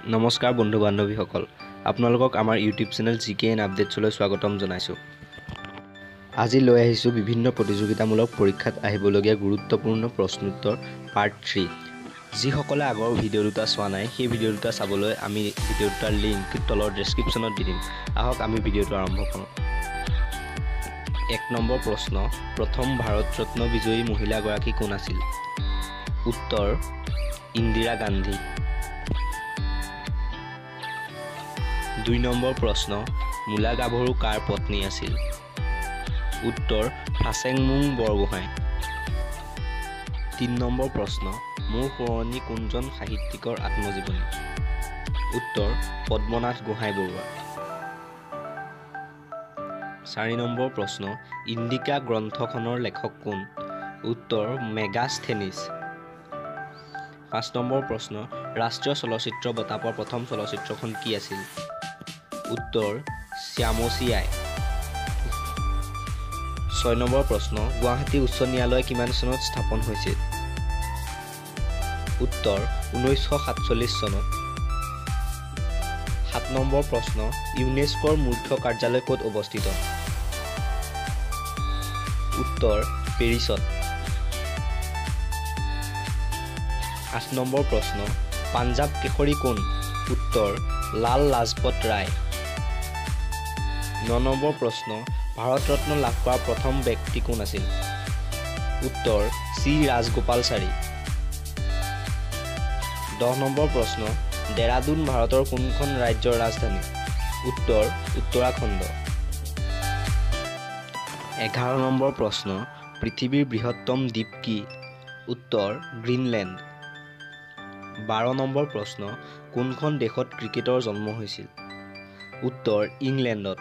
নমস্কাৰ বন্ধু বান্ধৱীসকল, আপোনালোকক আমাৰ ইউটিউব চেনেল জিকেএন আপডেটছলৈ স্বাগতম জনাইছোঁ। আজি লৈ আহিছোঁ বিভিন্ন প্ৰতিযোগিতামূলক পৰীক্ষাত আহিবলগীয়া গুৰুত্বপূৰ্ণ প্ৰশ্নোত্তৰ পাৰ্ট 3। যিসকলে আগৰ ভিডিঅ' দুটা চোৱা নাই, সেই ভিডিঅ' দুটা চাবলৈ আমি ভিডিঅ' দুটাৰ লিংক তলৰ ডেছক্ৰিপশ্যনত দি দিম। আহক আমি ভিডিঅ'টো আৰম্ভ কৰোঁ। 1 নম্বৰ প্ৰশ্ন, প্ৰথম ভাৰত ৰত্ন বিজয়ী মহিলাগৰাকী কোন আছিল? উত্তৰ ইন্দিৰা গান্ধী। 2 নম্বৰ প্ৰশ্ন, মূলা গাভৰু কাৰ পত্নী আছিল? উত্তৰ ফাচেংমুং বৰগোহাঁই। 3 নম্বৰ প্ৰশ্ন, মোৰ সোঁৱৰণী কোনজন সাহিত্যিকৰ আত্মজীৱনী? উত্তৰ পদ্মনাথ গোহাঁই বৰুৱা। 4 নম্বৰ প্ৰশ্ন, ইণ্ডিকা গ্ৰন্থখনৰ লেখক কোন? উত্তৰ মেগাস্থেনিছ। 5 নম্বৰ প্ৰশ্ন, ৰাষ্ট্ৰীয় চলচ্চিত্ৰ বঁটা পোৱা প্ৰথম চলচ্চিত্ৰখন কি আছিল? উত্তৰ শ্যামচি আই। 6 নম্বৰ প্ৰশ্ন, গুৱাহাটী উচ্চ ন্যায়ালয় কিমান চনত স্থাপন হৈছিল? উত্তৰ 1947 চনত। 7 নম্বৰ প্ৰশ্ন, ইউনেস্কোৰ মুখ্য কাৰ্যালয় ক'ত অৱস্থিত? উত্তৰ পেৰিছত। 8 নম্বৰ প্ৰশ্ন, পাঞ্জাৱ কেশৰী কোন? উত্তৰ লাল লাজপত ৰায়। 9 নম্বৰ প্ৰশ্ন, ভাৰত ৰত্ন লাভ কৰা প্ৰথম ব্যক্তি কোন আছিল? উত্তৰ চি ৰাজগোপালচাৰী। 10 নম্বৰ প্ৰশ্ন, ডেৰাডুন ভাৰতৰ কোনখন ৰাজ্যৰ ৰাজধানী? উত্তৰ উত্তৰাখণ্ড। 11 নম্বৰ প্ৰশ্ন, পৃথিৱীৰ বৃহত্তম দ্বীপ কি? উত্তৰ গ্ৰীণলেণ্ড। 12 নম্বৰ প্ৰশ্ন, কোনখন দেশত ক্ৰিকেটৰ জন্ম হৈছিল? উত্তৰ ইংলেণ্ডত।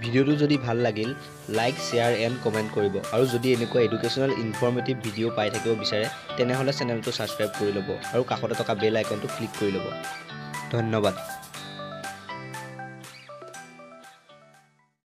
ভিডিঅ'টো যদি ভাল লাগিল, লাইক, শ্বেয়াৰ এণ্ড কমেণ্ট কৰিব। আৰু যদি এনেকুৱা এডুকেশ্যনেল ইনফৰ্মেটিভ ভিডিঅ' পাই থাকিব বিচাৰে, তেনেহ'লে চেনেলটো ছাবস্ক্ৰাইব কৰি ল'ব আৰু কাষতে থকা বেল আইকনটো ক্লিক কৰি ল'ব। ধন্যবাদ।